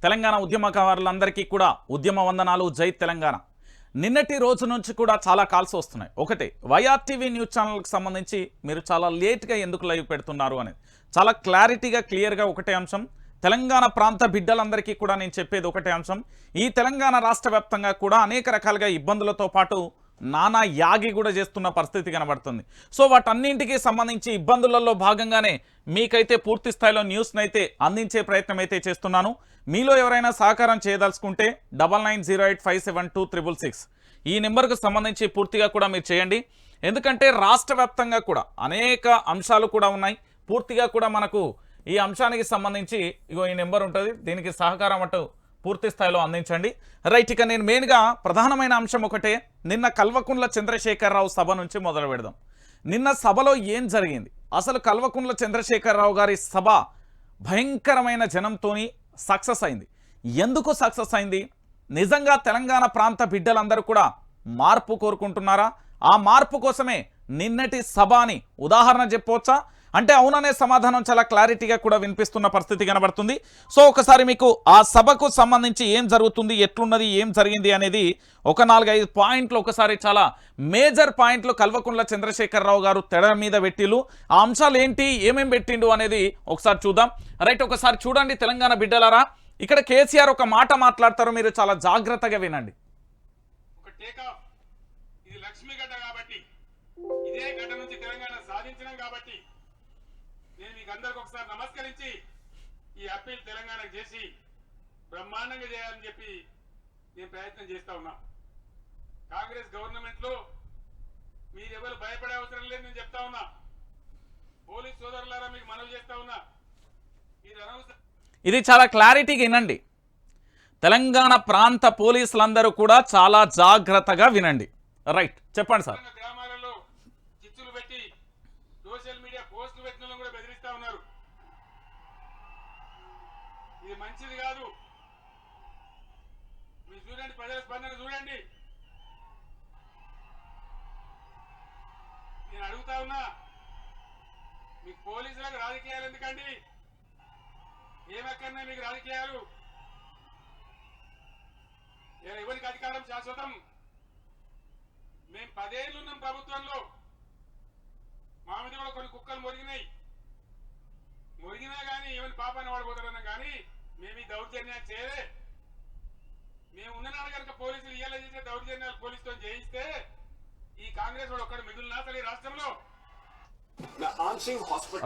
తెలంగాణ ఉద్యమకారులందరికీ కూడా ఉద్యమ వందనాలు. జై తెలంగాణ. నిన్నటి రోజు నుంచి కూడా చాలా కాల్స్ వస్తున్నాయి. ఒకటి, వైఆర్టీవీ న్యూస్ ఛానల్కి సంబంధించి మీరు చాలా లేట్గా ఎందుకు లైవ్ పెడుతున్నారు అనేది చాలా క్లారిటీగా క్లియర్గా ఒకటే అంశం. తెలంగాణ ప్రాంత బిడ్డలందరికీ కూడా నేను చెప్పేది ఒకటే అంశం. ఈ తెలంగాణ రాష్ట్ర వ్యాప్తంగా కూడా అనేక రకాలుగా ఇబ్బందులతో పాటు నానా యాగి కూడా చేస్తున్న పరిస్థితి కనబడుతుంది. సో వాటన్నింటికి సంబంధించి ఇబ్బందులలో భాగంగానే మీకైతే పూర్తి స్థాయిలో న్యూస్ని అయితే అందించే ప్రయత్నం అయితే చేస్తున్నాను. మీలో ఎవరైనా సహకారం చేయదలుచుకుంటే 9908572666 ఈ నెంబర్కు సంబంధించి పూర్తిగా కూడా మీరు చేయండి. ఎందుకంటే రాష్ట్ర వ్యాప్తంగా కూడా అనేక అంశాలు కూడా ఉన్నాయి. పూర్తిగా కూడా మనకు ఈ అంశానికి సంబంధించి ఈ నెంబర్ ఉంటుంది, దీనికి సహకారం అటు పూర్తి స్థాయిలో అందించండి. రైట్, ఇక నేను మెయిన్గా ప్రధానమైన అంశం ఒకటే, నిన్న కల్వకుంట్ల చంద్రశేఖరరావు సభ నుంచి మొదలు పెడదాం. నిన్న సభలో ఏం జరిగింది? అసలు కల్వకుంట్ల చంద్రశేఖరరావు గారి సభ భయంకరమైన జనంతోని సక్సెస్ అయింది. ఎందుకు సక్సెస్ అయింది? నిజంగా తెలంగాణ ప్రాంత బిడ్డలందరూ కూడా మార్పు కోరుకుంటున్నారా? ఆ మార్పు కోసమే నిన్నటి సభ అని ఉదాహరణ చెప్పవచ్చా అంటే అవుననే సమాధానం చాలా క్లారిటీగా కూడా వినిపిస్తున్న పరిస్థితి కనబడుతుంది. సో ఒకసారి మీకు ఆ సభకు సంబంధించి ఏం జరుగుతుంది, ఎట్లున్నది, ఏం జరిగింది అనేది ఒక 4-5 పాయింట్లు, ఒకసారి చాలా మేజర్ పాయింట్లు కల్వకుంట్ల చంద్రశేఖరరావు గారు తెర మీద పెట్టిలు. ఆ అంశాలు ఏంటి, ఏమేం పెట్టిండు అనేది ఒకసారి చూద్దాం. రైట్, ఒకసారి చూడండి తెలంగాణ బిడ్డలారా. ఇక్కడ కేసీఆర్ ఒక మాట మాట్లాడతారు, మీరు చాలా జాగ్రత్తగా వినండి. ఇది లక్ష్మీ గడ్డ కాబట్టి, ఇదే గడ్డ నుంచి తెలంగాణ సాధించడం కాబట్టి నేను మీకు అందరికి ఒకసారి నమస్కరించి ఈ అప్పీల్ తెలంగాణకు చేసి బ్రహ్మాండంగా చేయాలని చెప్పి నేను ప్రయత్నం చేస్తా ఉన్నా. కాంగ్రెస్ గవర్నమెంట్ లో మీరెవరు భయపడే అవసరం లేదు నేను చెప్తా ఉన్నా. పోలీస్ సోదరులారా మీకు మనవి చేస్తా ఉన్నా, మీరు అనవసరం. ఇది చాలా క్లారిటీగా వినండి. తెలంగాణ ప్రాంత పోలీసులందరూ కూడా చాలా జాగ్రత్తగా వినండి. రైట్, చెప్పండి సార్. గ్రామాలలో చిచ్చులు పెట్టి సోషల్ మీడియా పోస్టులు పెట్టిన కూడా బెదిరిస్తా ఉన్నారు. ఇది మంచిది కాదు. మీరు చూడండి, ప్రజల స్పందన చూడండి. నేను అడుగుతా ఉన్నా, మీకు పోలీసులకు రాజకీయాలు ఎందుకండి? ఏమక్కర్నే మీకు రాజకీయాలు? ఎవరికి అధికారం శాశ్వతం? మేము 10 ఏళ్ళు ఉన్నాం ప్రభుత్వంలో. మా మీద కూడా కొన్ని కుక్కలు మొరిగినా కానీ ఏమని పాపాన్ని వాడిపోతారన్నాం కానీ మేము ఈ దౌర్జన్యాలు చేయలే. మేము ఉన్ననాడు కనుక పోలీసులు ఇయ్యాల చేసే దౌర్జన్యాలు పోలీసుతో చేయిస్తే ఈ కాంగ్రెస్ వాడు ఒక్కడు మిగులునా అసలు ఈ రాష్ట్రంలో?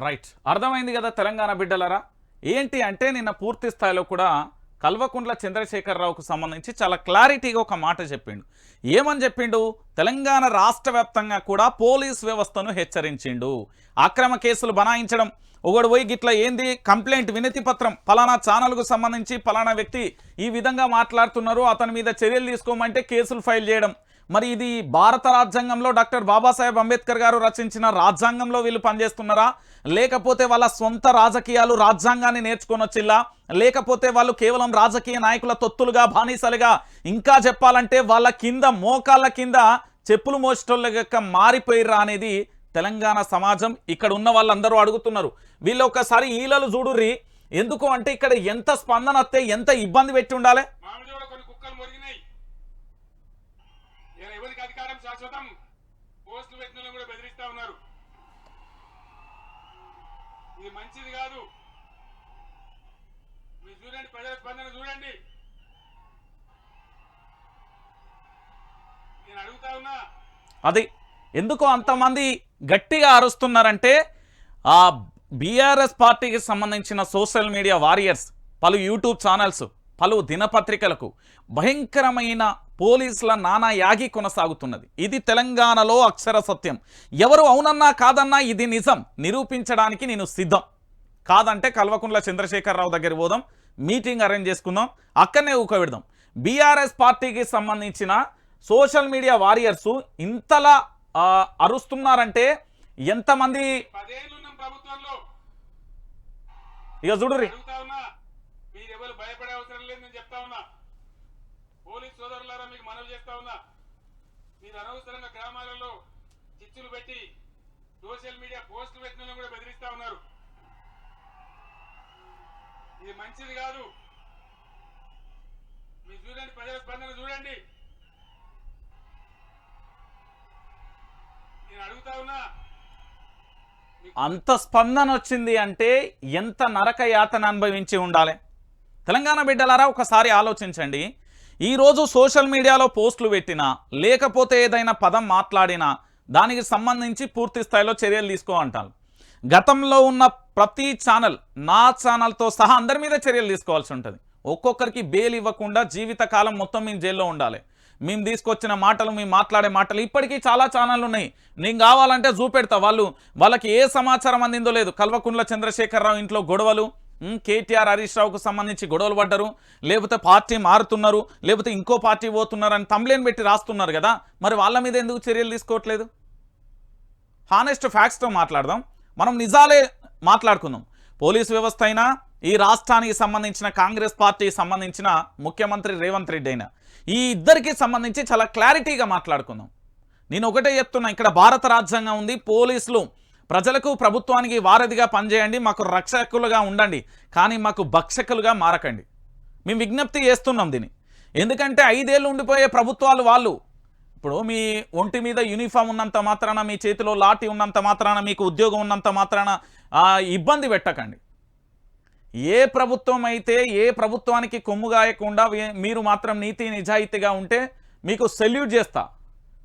రైట్, అర్థమైంది కదా తెలంగాణ బిడ్డలరా. ఏంటి అంటే నిన్న పూర్తి స్థాయిలో కూడా కల్వకుంట్ల చంద్రశేఖరరావుకు సంబంధించి చాలా క్లారిటీగా ఒక మాట చెప్పిండు. ఏమని చెప్పిండు? తెలంగాణ రాష్ట్ర వ్యాప్తంగా కూడా పోలీస్ వ్యవస్థను హెచ్చరించిండు. అక్రమ కేసులు బనాయించడం, ఒకడు పోయి గిట్ల ఏంది కంప్లైంట్ వినతి పత్రం పలానా ఛానల్కు సంబంధించి పలానా వ్యక్తి ఈ విధంగా మాట్లాడుతున్నారు, అతని మీద చర్యలు తీసుకోమంటే కేసులు ఫైల్ చేయడం. మరి ఇది భారత రాజ్యాంగంలో డాక్టర్ బాబాసాహెబ్ అంబేద్కర్ గారు రచించిన రాజ్యాంగంలో వీళ్ళు పనిచేస్తున్నారా, లేకపోతే వాళ్ళ సొంత రాజకీయాలు రాజ్యాంగాన్ని నేర్చుకొని వచ్చిల్లా, లేకపోతే వాళ్ళు కేవలం రాజకీయ నాయకుల తొత్తులుగా బానిసలుగా, ఇంకా చెప్పాలంటే వాళ్ళ కింద మోకాళ్ళ కింద చెప్పులు మోసేటోళ్ళగా మారిపోయిర్రా అనేది తెలంగాణ సమాజం, ఇక్కడ ఉన్న వాళ్ళందరూ అడుగుతున్నారు. వీళ్ళు ఒక్కసారి ఈలలు చూడుర్రి. ఎందుకు అంటే ఇక్కడ ఎంత స్పందన వస్తే ఎంత ఇబ్బంది పెట్టి ఉండాలి. ఎవరికి అధికారం శాశ్వతం? పోస్టులు పెట్టిన కూడా బెదిరిస్తా ఉన్నారు. ఇది మంచిది కాదు. మీరు చూడండి, ప్రజల స్పందన చూడండి. నేను అడుగుతా ఉన్నా, అది ఎందుకు అంతమంది గట్టిగా అరుస్తున్నారంటే ఆ బీఆర్ఎస్ పార్టీకి సంబంధించిన సోషల్ మీడియా వారియర్స్, పలు యూట్యూబ్ ఛానల్స్, పలు దినపత్రికలకు భయంకరమైన పోలీసుల నానా యాగి కొనసాగుతున్నది. ఇది తెలంగాణలో అక్షర సత్యం. ఎవరు అవునన్నా కాదన్నా ఇది నిజం నిరూపించడానికి నేను సిద్ధం. కాదంటే కల్వకుంట్ల చంద్రశేఖరరావు దగ్గర పోదాం, మీటింగ్ అరేంజ్ చేసుకుందాం, అక్కడనే ఊకబెడదాం. బీఆర్ఎస్ పార్టీకి సంబంధించిన సోషల్ మీడియా వారియర్స్ ఇంతలా అరుస్తున్నారంటే ఎంతమంది? 10 ఏళ్ళు ఉన్నాం ప్రభుత్వంలో. ఇక చూడుర్రి. మీరెవరు భయపడే అవసరం లేదు నేను చెప్తా ఉన్నా. పోలీస్ సోదరులారా మీకు మనవి చేస్తా ఉన్నా, మీరు అనవసరంగా గ్రామాలలో చిచ్చులు పెట్టి సోషల్ మీడియా పోస్టులు పెట్టిన కూడా బెదిరిస్తా ఉన్నారు. ఇది మంచిది కాదు. అంత స్పందన వచ్చింది అంటే ఎంత నరక యాతన అనుభవించి ఉండాలి. తెలంగాణ బిడ్డలారా ఒకసారి ఆలోచించండి. ఈరోజు సోషల్ మీడియాలో పోస్టులు పెట్టినా లేకపోతే ఏదైనా పదం మాట్లాడినా దానికి సంబంధించి పూర్తి స్థాయిలో చర్యలు తీసుకో అంటారు. గతంలో ఉన్న ప్రతి ఛానల్, నా ఛానల్తో సహా అందరి మీద చర్యలు తీసుకోవాల్సి ఉంటుంది. ఒక్కొక్కరికి బెయిల్ ఇవ్వకుండా జీవితకాలం మొత్తం మేము జైల్లో ఉండాలి. మేము తీసుకొచ్చిన మాటలు, మేము మాట్లాడే మాటలు ఇప్పటికీ చాలా ఛానళ్ళు ఉన్నాయి. నేను కావాలంటే చూపెడతా. వాళ్ళకి ఏ సమాచారం అందిందో లేదు. కల్వకుంట్ల చంద్రశేఖరరావు ఇంట్లో గొడవలు, కేటీఆర్ హరీష్ రావుకు సంబంధించి గొడవలు పడ్డారు, లేకపోతే పార్టీ మారుతున్నారు, లేకపోతే ఇంకో పార్టీ పోతున్నారు అని తమ్లేన్ పెట్టి రాస్తున్నారు కదా. మరి వాళ్ళ మీద ఎందుకు చర్యలు తీసుకోవట్లేదు? హానెస్ట్ ఫ్యాక్ట్స్తో మాట్లాడదాం. మనం నిజాలే మాట్లాడుకుందాం. పోలీస్ వ్యవస్థ అయినా, ఈ రాష్ట్రానికి సంబంధించిన కాంగ్రెస్ పార్టీకి సంబంధించిన ముఖ్యమంత్రి రేవంత్ రెడ్డి అయినా, ఈ ఇద్దరికి సంబంధించి చాలా క్లారిటీగా మాట్లాడుకుందాం. నేను ఒకటే చెప్తున్నా, ఇక్కడ భారత రాజ్యాంగం ఉంది. పోలీసులు ప్రజలకు, ప్రభుత్వానికి వారధిగా పనిచేయండి, మాకు రక్షకులుగా ఉండండి, కానీ మాకు భక్షకులుగా మారకండి. మేము విజ్ఞప్తి చేస్తున్నాం దీన్ని. ఎందుకంటే 5 ఏళ్ళు ఉండిపోయే ప్రభుత్వాలు వాళ్ళు. ఇప్పుడు మీ ఒంటి మీద యూనిఫామ్ ఉన్నంత మాత్రాన, మీ చేతిలో లాఠీ ఉన్నంత మాత్రాన, మీకు ఉద్యోగం ఉన్నంత మాత్రాన ఇబ్బంది పెట్టకండి. ఏ ప్రభుత్వం అయితే ఏ ప్రభుత్వానికి కొమ్ముగాయకుండా మీరు మాత్రం నీతి నిజాయితీగా ఉంటే మీకు సెల్యూట్ చేస్తా.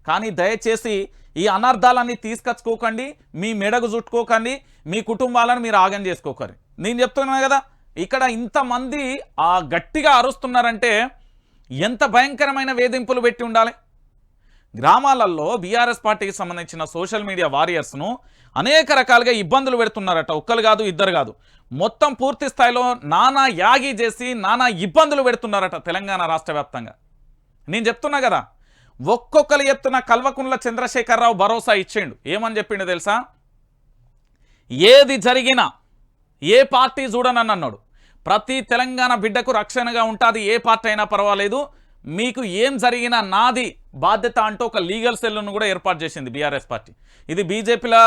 కానీ దయచేసి ఈ అనర్థాలన్నీ తీసుకొచ్చుకోకండి, మీ మెడకు చుట్టుకోకండి, మీ కుటుంబాలను మీరు ఆగం చేసుకోకండి. నేను చెప్తున్నాను కదా, ఇక్కడ ఇంతమంది గట్టిగా అరుస్తున్నారంటే ఎంత భయంకరమైన వేధింపులు పెట్టి ఉండాలి. గ్రామాలలో బీఆర్ఎస్ పార్టీకి సంబంధించిన సోషల్ మీడియా వారియర్స్ను అనేక రకాలుగా ఇబ్బందులు పెడుతున్నారట. ఒక్కరు కాదు, ఇద్దరు కాదు, మొత్తం పూర్తి స్థాయిలో నానా యాగి చేసి నానా ఇబ్బందులు పెడుతున్నారట తెలంగాణ రాష్ట్ర వ్యాప్తంగా. నేను చెప్తున్నా కదా, ఒక్కొక్కరు చెప్తున్న కల్వకుంట్ల చంద్రశేఖరరావు భరోసా ఇచ్చిండు. ఏమని చెప్పిండు తెలుసా? ఏది జరిగినా ఏ పార్టీ చూడనని అన్నాడు. ప్రతి తెలంగాణ బిడ్డకు రక్షణగా ఉంటుంది, ఏ పార్టీ అయినా పర్వాలేదు, మీకు ఏం జరిగినా నాది బాధ్యత అంటూ ఒక లీగల్ సెల్ను కూడా ఏర్పాటు చేసింది బీఆర్ఎస్ పార్టీ. ఇది బీజేపీల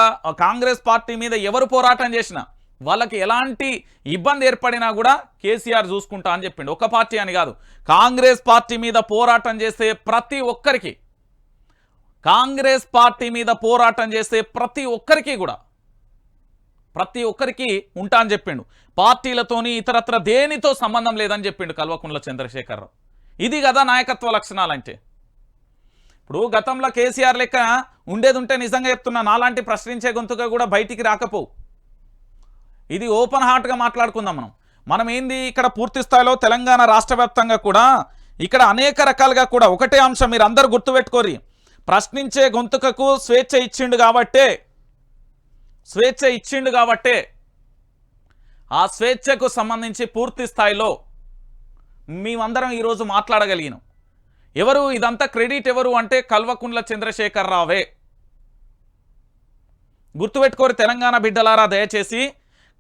కాంగ్రెస్ పార్టీ మీద ఎవరు పోరాటం చేసినా, వాళ్ళకి ఎలాంటి ఇబ్బంది ఏర్పడినా కూడా కేసీఆర్ చూసుకుంటా అని చెప్పిండు. ఒక పార్టీ అని కాదు, కాంగ్రెస్ పార్టీ మీద పోరాటం చేసే ప్రతి ఒక్కరికి, కాంగ్రెస్ పార్టీ మీద పోరాటం చేసే ప్రతి ఒక్కరికి ఉంటా అని చెప్పిండు. పార్టీలతోని ఇతరత్ర దేనితో సంబంధం లేదని చెప్పిండు కల్వకుంట్ల చంద్రశేఖరరావు. ఇది కదా నాయకత్వ లక్షణాలంటే. ఇప్పుడు గతంలో కేసీఆర్ లెక్క ఉండేది ఉంటే నిజంగా చెప్తున్నా, నాలాంటి ప్రశ్నించే గొంతుగా కూడా బయటికి రాకపోవు. ఇది ఓపెన్ హార్ట్గా మాట్లాడుకుందాం. మనం ఏంది ఇక్కడ పూర్తి స్థాయిలో తెలంగాణ రాష్ట్ర వ్యాప్తంగా కూడా ఇక్కడ అనేక రకాలుగా కూడా ఒకటే అంశం మీరు అందరూ గుర్తుపెట్టుకోరి. ప్రశ్నించే గొంతుకకు స్వేచ్ఛ ఇచ్చిండు కాబట్టే ఆ స్వేచ్ఛకు సంబంధించి పూర్తి స్థాయిలో మేమందరం ఈరోజు మాట్లాడగలిగినాం. ఎవరు ఇదంతా క్రెడిట్ ఎవరు అంటే కల్వకుంట్ల చంద్రశేఖరరావే. గుర్తుపెట్టుకోరు తెలంగాణ బిడ్డలారా, దయచేసి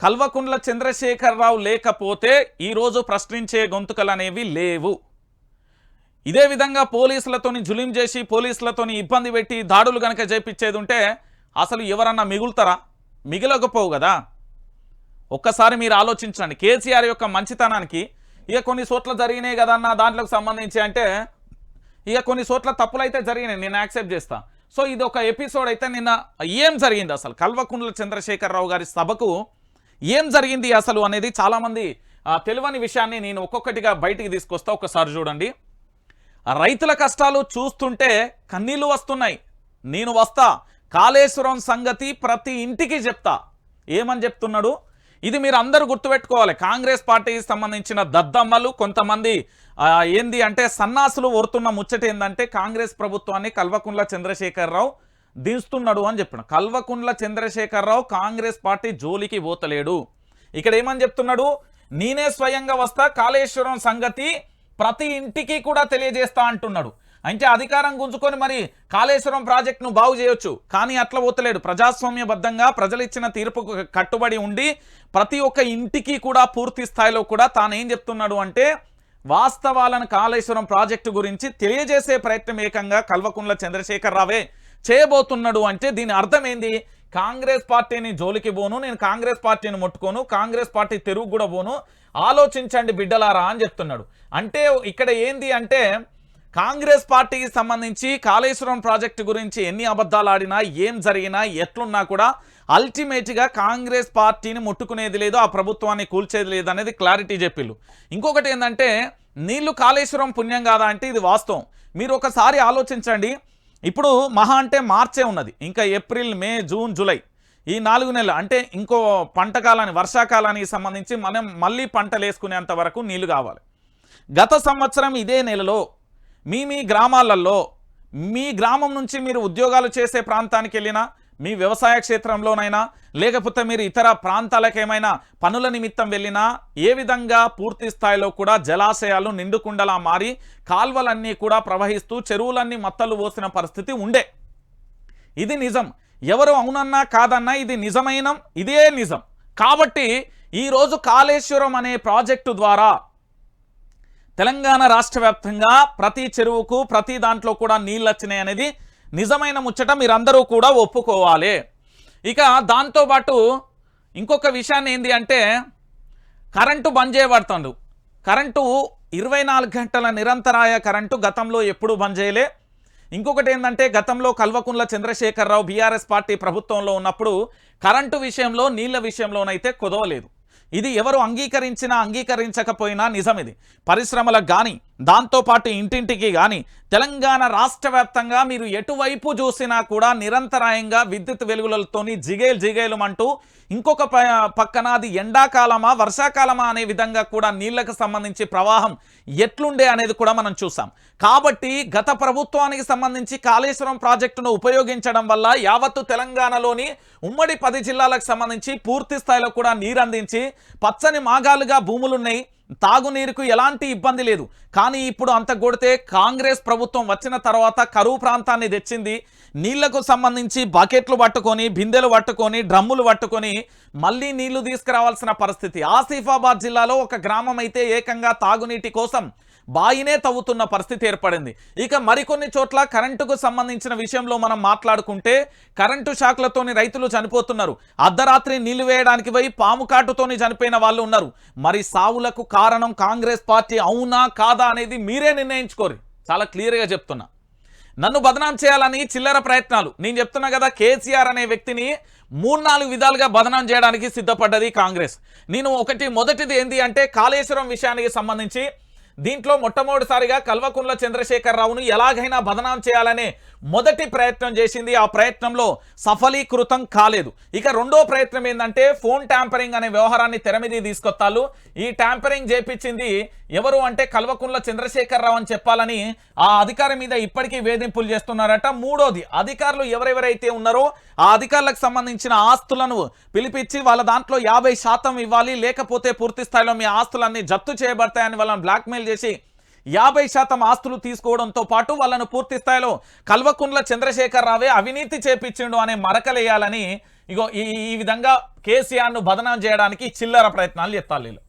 కల్వకుంట్ల చంద్రశేఖరరావు లేకపోతే ఈరోజు ప్రశ్నించే గొంతుకలు అనేవి లేవు. ఇదే విధంగా పోలీసులతోని జులిం చేసి, పోలీసులతోని ఇబ్బంది పెట్టి దాడులు కనుక చేపించేది ఉంటే అసలు ఎవరన్నా మిగులుతారా? మిగిలకపోవు కదా. ఒక్కసారి మీరు ఆలోచించండి. కేసీఆర్ యొక్క మంచితనానికి ఇక కొన్ని చోట్ల జరిగినాయి కదన్న దాంట్లోకి సంబంధించి అంటే ఇక కొన్ని చోట్ల తప్పులైతే జరిగినాయి, నేను యాక్సెప్ట్ చేస్తా. సో ఇది ఒక ఎపిసోడ్ అయితే నిన్న ఏం జరిగింది అసలు కల్వకుంట్ల చంద్రశేఖరరావు గారి సభకు ఏం జరిగింది అసలు అనేది చాలామంది తెలియని విషయాన్ని నేను ఒక్కొక్కటిగా బయటికి తీసుకొస్తా. ఒకసారి చూడండి. రైతుల కష్టాలు చూస్తుంటే కన్నీళ్లు వస్తున్నాయి. నేను వస్తా, కాళేశ్వరం సంగతి ప్రతి ఇంటికి చెప్తా. ఏమని చెప్తున్నాడు? ఇది మీరు అందరూ గుర్తుపెట్టుకోవాలి. కాంగ్రెస్ పార్టీకి సంబంధించిన దద్దమ్మలు కొంతమంది ఏంది అంటే సన్నాసులు ఓరుతున్న ముచ్చట ఏంటంటే కాంగ్రెస్ ప్రభుత్వాన్ని కల్వకుంట్ల చంద్రశేఖరరావు దించుతున్నాడు అని చెప్పిన. కల్వకుంట్ల చంద్రశేఖరరావు కాంగ్రెస్ పార్టీ జోలికి పోతలేడు. ఇక్కడ ఏమని చెప్తున్నాడు? నేనే స్వయంగా వస్తా, కాళేశ్వరం సంగతి ప్రతి ఇంటికి కూడా తెలియజేస్తా అంటున్నాడు. అంటే అధికారం గుంజుకొని మరి కాళేశ్వరం ప్రాజెక్టును బాగు చేయొచ్చు, కానీ అట్లా పోతలేడు. ప్రజాస్వామ్యబద్ధంగా ప్రజలు ఇచ్చిన తీర్పుకు కట్టుబడి ఉండి ప్రతి ఒక్క ఇంటికి కూడా పూర్తి స్థాయిలో కూడా తాను ఏం చెప్తున్నాడు అంటే వాస్తవాలను కాళేశ్వరం ప్రాజెక్టు గురించి తెలియజేసే ప్రయత్నం ఏకంగా కల్వకుంట్ల చంద్రశేఖరరావే చేయబోతున్నాడు. అంటే దీని అర్థం ఏంది? కాంగ్రెస్ పార్టీని జోలికి పోను, నేను కాంగ్రెస్ పార్టీని ముట్టుకోను, కాంగ్రెస్ పార్టీ తెరుగు కూడా పోను, ఆలోచించండి బిడ్డలారా అని చెప్తున్నాడు. అంటే ఇక్కడ ఏంది అంటే కాంగ్రెస్ పార్టీకి సంబంధించి కాళేశ్వరం ప్రాజెక్టు గురించి ఎన్ని అబద్ధాలు ఆడినా ఏం జరిగినా ఎట్లున్నా కూడా అల్టిమేట్గా కాంగ్రెస్ పార్టీని ముట్టుకునేది లేదు, ఆ ప్రభుత్వాన్ని కూల్చేది లేదు అనేది క్లారిటీ చెప్పిళ్ళు. ఇంకొకటి ఏంటంటే నీళ్లు కాళేశ్వరం పుణ్యం కాదా అంటే ఇది వాస్తవం. మీరు ఒకసారి ఆలోచించండి. ఇప్పుడు మహా అంటే మార్చే ఉన్నది, ఇంకా ఏప్రిల్, మే, జూన్, జూలై ఈ 4 నెలలు అంటే ఇంకో పంట కాలాన్ని వర్షాకాలానికి సంబంధించి మనం మళ్ళీ పంటలు వేసుకునేంత వరకు నీళ్లు కావాలి. గత సంవత్సరం ఇదే నెలలో మీ గ్రామాలలో మీ గ్రామం నుంచి మీరు ఉద్యోగాలు చేసే ప్రాంతానికి వెళ్ళినా, మీ వ్యవసాయ క్షేత్రంలోనైనా, లేకపోతే మీరు ఇతర ప్రాంతాలకు ఏమైనా పనుల నిమిత్తం వెళ్ళినా ఏ విధంగా పూర్తి స్థాయిలో కూడా జలాశయాలు నిండుకుండలా మారి కాల్వలన్నీ కూడా ప్రవహిస్తూ చెరువులన్నీ మత్తలు పోసిన పరిస్థితి ఉండే. ఇది నిజం. ఎవరు అవునన్నా కాదన్నా ఇది నిజమైన ఇదే నిజం. కాబట్టి ఈరోజు కాళేశ్వరం అనే ప్రాజెక్టు ద్వారా తెలంగాణ రాష్ట్ర వ్యాప్తంగా ప్రతి చెరువుకు ప్రతి దాంట్లో కూడా నీళ్ళు వచ్చినాయి అనేది నిజమైన ముచ్చట, మీరందరూ కూడా ఒప్పుకోవాలి. ఇక దాంతోపాటు ఇంకొక విషయాన్ని ఏంది అంటే కరెంటు బంద్ చేయబడుతుండు. కరెంటు 24 గంటల నిరంతరాయ కరెంటు గతంలో ఎప్పుడూ బంద్ చేయలే. ఇంకొకటి ఏంటంటే గతంలో కల్వకుంట్ల చంద్రశేఖరరావు బీఆర్ఎస్ పార్టీ ప్రభుత్వంలో ఉన్నప్పుడు కరెంటు విషయంలో నీళ్ల విషయంలోనైతే కుదవలేదు. ఇది ఎవరు అంగీకరించినా అంగీకరించకపోయినా నిజం. ఇది పరిశ్రమలకు కానీ దాంతోపాటు ఇంటింటికి కానీ తెలంగాణ రాష్ట్ర వ్యాప్తంగా మీరు ఎటువైపు చూసినా కూడా నిరంతరాయంగా విద్యుత్ వెలుగులతోని జిగేలు అంటూ ఇంకొక పక్కన అది ఎండాకాలమా వర్షాకాలమా అనే విధంగా కూడా నీళ్లకు సంబంధించి ప్రవాహం ఎట్లుండే అనేది కూడా మనం చూసాం. కాబట్టి గత ప్రభుత్వానికి సంబంధించి కాళేశ్వరం ప్రాజెక్టును ఉపయోగించడం వల్ల యావత్తు తెలంగాణలోని ఉమ్మడి 10 జిల్లాలకు సంబంధించి పూర్తి స్థాయిలో కూడా నీరు అందించి పచ్చని మాగాలుగా భూములున్నాయి, తాగునీరుకు ఎలాంటి ఇబ్బంది లేదు. కానీ ఇప్పుడు అంత కొడితే కాంగ్రెస్ ప్రభుత్వం వచ్చిన తర్వాత కరువు ప్రాంతాన్ని తెచ్చింది. నీళ్లకు సంబంధించి బకెట్లు పట్టుకొని, బిందెలు పట్టుకొని, డ్రమ్ములు పట్టుకొని మళ్ళీ నీళ్లు తీసుకురావాల్సిన పరిస్థితి. ఆసిఫాబాద్ జిల్లాలో ఒక గ్రామం అయితే ఏకంగా తాగునీటి కోసం బాయినే తవ్వుతున్న పరిస్థితి ఏర్పడింది. ఇక మరికొన్ని చోట్ల కరెంటుకు సంబంధించిన విషయంలో మనం మాట్లాడుకుంటే కరెంటు షాక్లతోని రైతులు చనిపోతున్నారు. అర్ధరాత్రి నీళ్లు వేయడానికి పోయి పాము కాటుతోని చనిపోయిన వాళ్ళు ఉన్నారు. మరి సావులకు కారణం కాంగ్రెస్ పార్టీ అవునా కాదా అనేది మీరే నిర్ణయించుకోరు. చాలా క్లియర్గా చెప్తున్నా. నన్ను బదనాం చేయాలని చిల్లర ప్రయత్నాలు, నేను చెప్తున్నా కదా, కేసీఆర్ అనే వ్యక్తిని 3-4 విధాలుగా బదనాం చేయడానికి సిద్ధపడ్డది కాంగ్రెస్. నేను మొదటిది ఏంటి అంటే కాళేశ్వరం విషయానికి సంబంధించి దీంట్లో మొట్టమొదటిసారిగా కల్వకుంట్ల చంద్రశేఖరరావును ఎలాగైనా బదనాం చేయాలనే మొదటి ప్రయత్నం చేసింది. ఆ ప్రయత్నంలో సఫలీకృతం కాలేదు. ఇక రెండో ప్రయత్నం ఏంటంటే ఫోన్ ట్యాంపరింగ్ అనే వ్యవహారాన్ని తెర మీద తీసుకొత్తాలు. ఈ ట్యాంపరింగ్ చేపించింది ఎవరు అంటే కల్వకుంట్ల చంద్రశేఖరరావు అని చెప్పాలని ఆ అధికారి మీద ఇప్పటికీ వేధింపులు చేస్తున్నారట. మూడోది, అధికారులు ఎవరెవరైతే ఉన్నారో ఆ అధికారులకు సంబంధించిన ఆస్తులను పిలిపించి వాళ్ళ దాంట్లో 50% ఇవ్వాలి, లేకపోతే పూర్తి స్థాయిలో మీ ఆస్తులన్నీ జప్తు చేయబడతాయని వాళ్ళని బ్లాక్మెయిల్ చేసి 50% ఆస్తులు తీసుకోవడంతో పాటు వాళ్ళను పూర్తి స్థాయిలో కల్వకుంట్ల చంద్రశేఖరరావే అవినీతి చేపించిండు అనే మరకలేయాలని ఇగో ఈ విధంగా కేసీఆర్ను బదనాం చేయడానికి చిల్లర ప్రయత్నాలు చేస్తారు వీళ్ళు.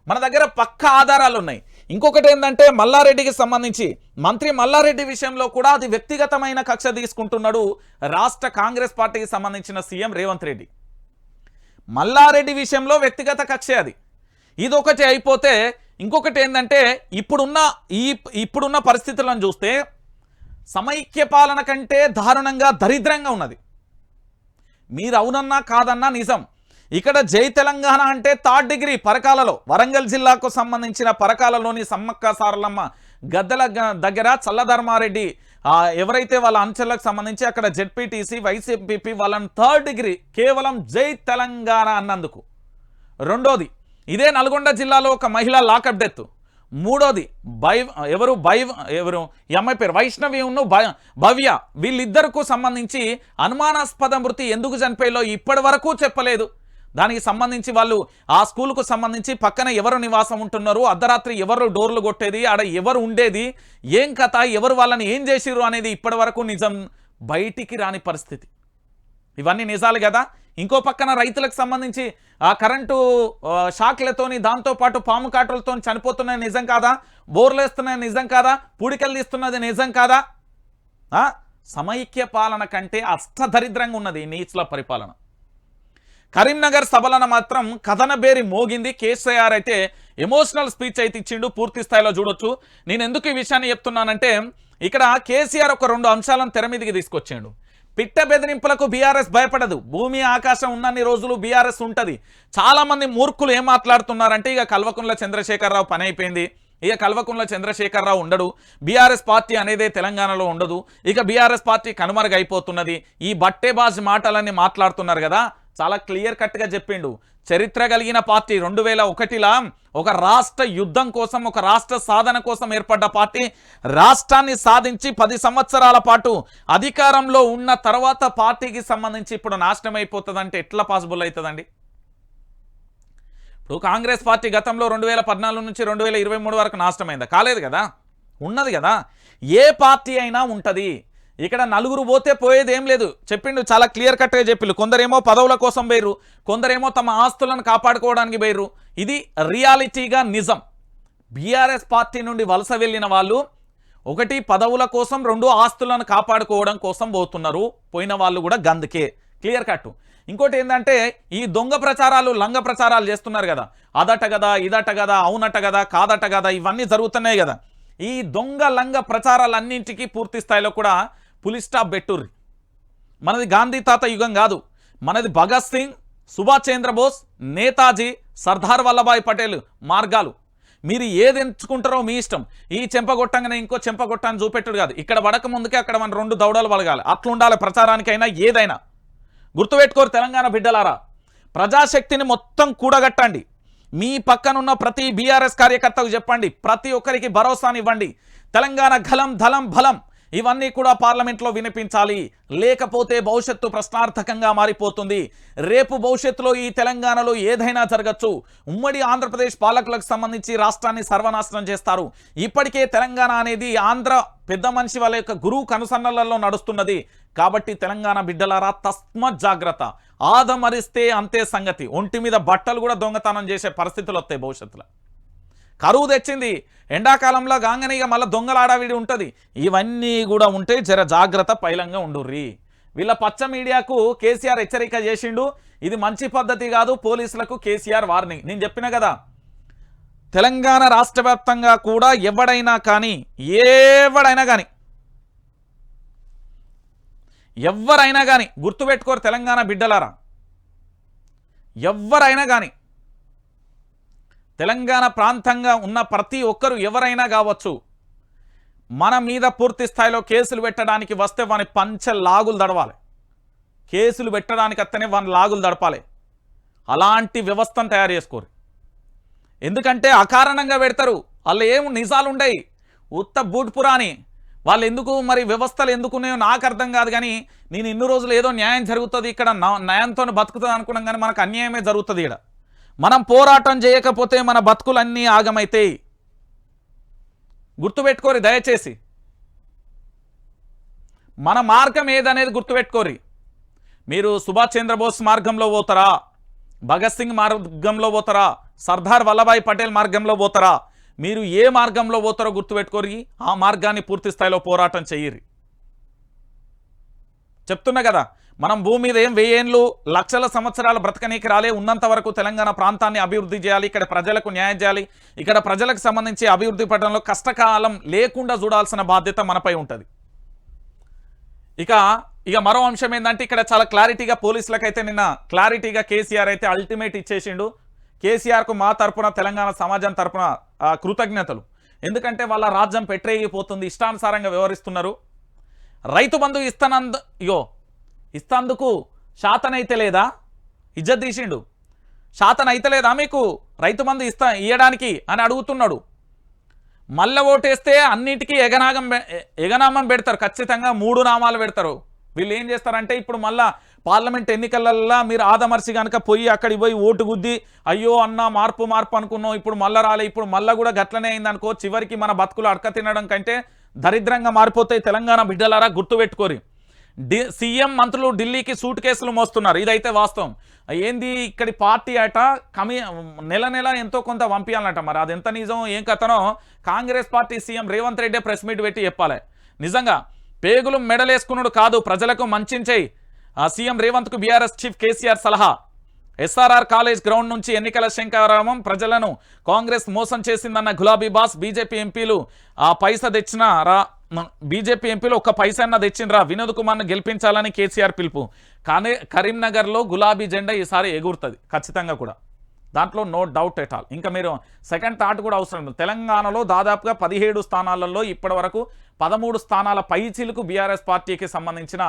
మన దగ్గర పక్కా ఆధారాలు ఉన్నాయి. ఇంకొకటి ఏంటంటే మల్లారెడ్డికి సంబంధించి మంత్రి మల్లారెడ్డి విషయంలో కూడా అది వ్యక్తిగతమైన కక్ష తీసుకుంటున్నాడు రాష్ట్ర కాంగ్రెస్ పార్టీకి సంబంధించిన సీఎం రేవంత్ రెడ్డి. మల్లారెడ్డి విషయంలో వ్యక్తిగత కక్షే అది. ఇదొకటి అయిపోతే ఇంకొకటి ఏంటంటే ఇప్పుడున్న పరిస్థితులను చూస్తే సమైక్య పాలన కంటే దారుణంగా దరిద్రంగా ఉన్నది. మీరు అవునన్నా కాదన్నా నిజం. ఇక్కడ జై తెలంగాణ అంటే 3rd డిగ్రీ పరకాలలో వరంగల్ జిల్లాకు సంబంధించిన పరకాలలోని సమ్మక్క సారలమ్మ గద్దెల దగ్గర చల్లధర్మారెడ్డి ఎవరైతే వాళ్ళ అంచెలకు సంబంధించి అక్కడ జెడ్పీటీసీ వైసీపీ వాళ్ళని 3rd డిగ్రీ కేవలం జై తెలంగాణ అన్నందుకు. రెండోది, ఇదే నల్గొండ జిల్లాలో ఒక మహిళ లాకప్ డెత్. మూడోది ఎవరు ఈ అమ్మాయి పేరు వైష్ణవి భవ్య, వీళ్ళిద్దరికూ సంబంధించి అనుమానాస్పద మృతి ఎందుకు చనిపోయాలో ఇప్పటి వరకు చెప్పలేదు. దానికి సంబంధించి వాళ్ళు ఆ స్కూలుకు సంబంధించి పక్కన ఎవరు నివాసం ఉంటున్నారు, అర్ధరాత్రి ఎవరు డోర్లు కొట్టేది, ఆడ ఎవరు ఉండేది, ఏం కథ, ఎవరు వాళ్ళని ఏం చేసిర్రు అనేది ఇప్పటి వరకు నిజం బయటికి రాని పరిస్థితి. ఇవన్నీ నిజాలు కదా. ఇంకో పక్కన రైతులకు సంబంధించి ఆ కరెంటు షాక్లతోని దాంతోపాటు పాము కాటులతో చనిపోతున్నది నిజం కాదా, బోర్లు వేస్తున్నది నిజం కాదా, పూడికలు తీస్తున్నది నిజం కాదా. సమైక్య పాలన కంటే అష్టదరిద్రంగా ఉన్నది నీచుల పరిపాలన. కరీంనగర్ సభలన మాత్రం కథన బేరి మోగింది. కేసీఆర్ అయితే ఎమోషనల్ స్పీచ్ అయితే ఇచ్చిండు, పూర్తి స్థాయిలో చూడొచ్చు. నేను ఎందుకు ఈ విషయాన్ని చెప్తున్నానంటే ఇక్కడ కేసీఆర్ ఒక 2 అంశాలను తెర మీదకి తీసుకొచ్చాడు. పిట్ట బెదిరింపులకు బీఆర్ఎస్ భయపడదు, భూమి ఆకాశం ఉన్నన్ని రోజులు బీఆర్ఎస్ ఉంటుంది. చాలామంది మూర్ఖులు ఏం మాట్లాడుతున్నారంటే ఇక కల్వకుంట్ల చంద్రశేఖరరావు పని అయిపోయింది, ఇక కల్వకుంట్ల చంద్రశేఖరరావు ఉండడు, బీఆర్ఎస్ పార్టీ అనేదే తెలంగాణలో ఉండదు, ఇక బీఆర్ఎస్ పార్టీ కనుమరుగైపోతున్నది, ఈ బట్టేబాజ్ మాటలన్నీ మాట్లాడుతున్నారు కదా. చాలా క్లియర్ కట్గా చెప్పిండు. చరిత్ర కలిగిన పార్టీ 2001లా ఒక రాష్ట్ర యుద్ధం కోసం, ఒక రాష్ట్ర సాధన కోసం ఏర్పడ్డ పార్టీ రాష్ట్రాన్ని సాధించి 10 సంవత్సరాల పాటు అధికారంలో ఉన్న తర్వాత పార్టీకి సంబంధించి ఇప్పుడు నాశనం అయిపోతుందంటే ఎట్లా పాసిబుల్ అవుతుందండి? ఇప్పుడు కాంగ్రెస్ పార్టీ గతంలో 2014 నుంచి 2023 వరకు నాశనమైందా? కాలేదు కదా, ఉన్నది కదా. ఏ పార్టీ అయినా ఉంటుంది. ఇక్కడ నలుగురు పోతే పోయేది ఏం లేదు, చెప్పిండు, చాలా క్లియర్ కట్గా చెప్పిండు. కొందరేమో పదవుల కోసం పోయిర్రు, కొందరేమో తమ ఆస్తులను కాపాడుకోవడానికి పోయిర్రు. ఇది రియాలిటీగా నిజం. బీఆర్ఎస్ పార్టీ నుండి వలస వెళ్ళిన వాళ్ళు 1 పదవుల కోసం, 2 ఆస్తులను కాపాడుకోవడం కోసం పోతున్నారు. పోయిన వాళ్ళు కూడా గందుకే, క్లియర్ కట్. ఇంకోటి ఏంటంటే ఈ దొంగ ప్రచారాలు, లంగ ప్రచారాలు చేస్తున్నారు కదా, అదట కదా, ఇదట కదా, అవునట కదా, కాదట కదా, ఇవన్నీ జరుగుతున్నాయి కదా. ఈ దొంగ లంగ ప్రచారాలన్నింటికీ పూర్తి స్థాయిలో కూడా పులి స్టాప్ పెట్టుర్రి. మనది గాంధీ తాత యుగం కాదు, మనది భగత్ సింగ్, సుభాష్ చంద్రబోస్, నేతాజీ, సర్దార్ వల్లభాయ్ పటేల్ మార్గాలు. మీరు ఏది ఎంచుకుంటారో మీ ఇష్టం. ఈ చెంపగొట్టంగానే ఇంకో చెంపగొట్టాన్ని చూపెట్టుడు కాదు. ఇక్కడ పడక ముందుకే అక్కడ మన 2 దౌడలు పలగాలి, అట్లుండాలి ప్రచారానికైనా ఏదైనా. గుర్తుపెట్టుకోరు తెలంగాణ బిడ్డలారా, ప్రజాశక్తిని మొత్తం కూడగట్టండి. మీ పక్కనున్న ప్రతి బీఆర్ఎస్ కార్యకర్తకు చెప్పండి, ప్రతి ఒక్కరికి భరోసానివ్వండి. తెలంగాణ గలం ధలం బలం ఇవన్నీ కూడా పార్లమెంట్లో వినిపించాలి. లేకపోతే భవిష్యత్తు ప్రశ్నార్థకంగా మారిపోతుంది. రేపు భవిష్యత్తులో ఈ తెలంగాణలో ఏదైనా జరగచ్చు. ఉమ్మడి ఆంధ్రప్రదేశ్ పాలకులకు సంబంధించి రాష్ట్రాన్ని సర్వనాశనం చేస్తారు. ఇప్పటికే తెలంగాణ అనేది ఆంధ్ర పెద్ద మనిషి వాళ్ళ యొక్క గురువు కనుసన్నలలో నడుస్తున్నది. కాబట్టి తెలంగాణ బిడ్డలారా తస్మత్ జాగ్రత్త. ఆదమరిస్తే అంతే సంగతి. ఒంటి మీద బట్టలు కూడా దొంగతనం చేసే పరిస్థితులు వస్తాయి భవిష్యత్తులో. కరువు తెచ్చింది, ఎండాకాలంలో గాంగనే ఇక మళ్ళీ దొంగల ఆడావిడి ఉంటుంది. ఇవన్నీ కూడా ఉంటే జర జాగ్రత్త, పైలంగా ఉండుర్రి. వీళ్ళ పచ్చ మీడియాకు కేసీఆర్ హెచ్చరిక చేసిండు, ఇది మంచి పద్ధతి కాదు. పోలీసులకు కేసీఆర్ వార్నింగ్. నేను చెప్పిన కదా, తెలంగాణ రాష్ట్ర వ్యాప్తంగా కూడా ఎవడైనా కానీ ఎవరైనా కానీ గుర్తుపెట్టుకోరు తెలంగాణ బిడ్డలారా, ఎవరైనా కానీ తెలంగాణ ప్రాంతంగా ఉన్న ప్రతి ఒక్కరు ఎవరైనా కావచ్చు, మన మీద పూర్తి స్థాయిలో కేసులు పెట్టడానికి వస్తే వాని లాగులు దడవాలి. కేసులు పెట్టడానికి వస్తేనే వాని లాగులు దడపాలి. అలాంటి వ్యవస్థను తయారు చేసుకోరు. ఎందుకంటే అకారణంగా పెడతారు. వాళ్ళు ఏం నిజాలు ఉండయి, ఉత్త బూట్పురాని. వాళ్ళు ఎందుకు మరి వ్యవస్థలు ఎందుకున్నాయో నాకు అర్థం కాదు. కానీ నేను ఇన్ని రోజులు ఏదో న్యాయం జరుగుతుంది ఇక్కడ, న్యాయంతో బతుకుతుంది అనుకున్నాం, కానీ మనకు అన్యాయమే జరుగుతుంది. ఇక్కడ మనం పోరాటం చేయకపోతే మన బతుకులన్నీ ఆగమైతాయి. గుర్తుపెట్టుకోరి దయచేసి. మన మార్గం ఏదనేది గుర్తుపెట్టుకోరి. మీరు సుభాష్ చంద్రబోస్ మార్గంలో పోతారా, భగత్ సింగ్ మార్గంలో పోతారా, సర్దార్ వల్లభాయ్ పటేల్ మార్గంలో పోతారా, మీరు ఏ మార్గంలో పోతారో గుర్తుపెట్టుకోరి. ఆ మార్గాన్ని పూర్తి స్థాయిలో పోరాటం చెయ్యిరి. చెప్తున్నా కదా, మనం భూమి మీద ఏం 1000 ఏళ్ళు లక్షల సంవత్సరాలు బ్రతకనీకి రాలే. ఉన్నంత వరకు తెలంగాణ ప్రాంతాన్ని అభివృద్ధి చేయాలి, ఇక్కడ ప్రజలకు న్యాయం చేయాలి. ఇక్కడ ప్రజలకు సంబంధించి అభివృద్ధి పథంలో కష్టకాలం లేకుండా చూడాల్సిన బాధ్యత మనపై ఉంటుంది. ఇక మరో అంశం ఏంటంటే ఇక్కడ చాలా క్లారిటీగా పోలీసులకైతే నిన్న క్లారిటీగా కేసీఆర్ అయితే అల్టిమేట్ ఇచ్చేసిండు. కేసీఆర్కు మా తరపున, తెలంగాణ సమాజం తరపున కృతజ్ఞతలు. ఎందుకంటే వాళ్ళ రాజ్యం పెట్టరేగిపోతుంది, ఇష్టానుసారంగా వ్యవహరిస్తున్నారు. రైతు బంధు ఇస్తందుకు శాతనైతే లేదా, ఇజ్జత్ తీసిండు. శాతనైతే లేదా మీకు రైతు బంధు ఇయ్యడానికి అని అడుగుతున్నాడు. మళ్ళీ ఓటేస్తే అన్నిటికీ ఎగనామం పెడతారు, ఖచ్చితంగా 3 నామాలు పెడతారు. వీళ్ళు ఏం చేస్తారంటే ఇప్పుడు మళ్ళా పార్లమెంట్ ఎన్నికలల్లో మీరు ఆదమర్చి కనుక పోయి అక్కడికి పోయి ఓటు గుద్ది అయ్యో అన్న మార్పు అనుకున్నాం, ఇప్పుడు మళ్ళీ రాలే, ఇప్పుడు మళ్ళీ కూడా గట్లనే అయిందనుకో, చివరికి మన బతుకులు అడక తినడం కంటే దరిద్రంగా మారిపోతాయి. తెలంగాణ బిడ్డలారా గుర్తుపెట్టుకోరి. సీఎం మంత్రులు ఢిల్లీకి సూట్ కేసులు మోస్తున్నారు, ఇదైతే వాస్తవం. ఏంది ఇక్కడి పార్టీ అట నెల ఎంతో కొంత పంపించాలట. మరి అది ఎంత నిజం ఏం కథనో Congress party CM Revanth Reddy press meet పెట్టి చెప్పాలి. నిజంగా పేగులు మెడలేసుకున్నాడు కాదు, ప్రజలకు మంచించేయి. సీఎం రేవంత్కు బీఆర్ఎస్ చీఫ్ కేసీఆర్ సలహా. ఎస్ఆర్ఆర్ కాలేజ్ గ్రౌండ్ నుంచి ఎన్నికల శంకారామం, ప్రజలను కాంగ్రెస్ మోసం చేసిందన్న గులాబీ బాస్. బీజేపీ ఎంపీలు ఆ పైసా తెచ్చినారా? బీజేపీ ఎంపీలు ఒక్క పైసా తెచ్చిండ్రా? వినోద్ కుమార్ను గెలిపించాలని కేసీఆర్ పిలుపు. కానీ కరీంనగర్లో గులాబీ జెండా ఈసారి ఎగురుతుంది ఖచ్చితంగా కూడా, దాంట్లో నో డౌట్ ఎట్ ఆల్. ఇంకా మీరు సెకండ్ థాట్ కూడా అవసరం లేదు. తెలంగాణలో దాదాపుగా 17 స్థానాలలో ఇప్పటి వరకు 13 స్థానాల పైచీలకు బీఆర్ఎస్ పార్టీకి సంబంధించిన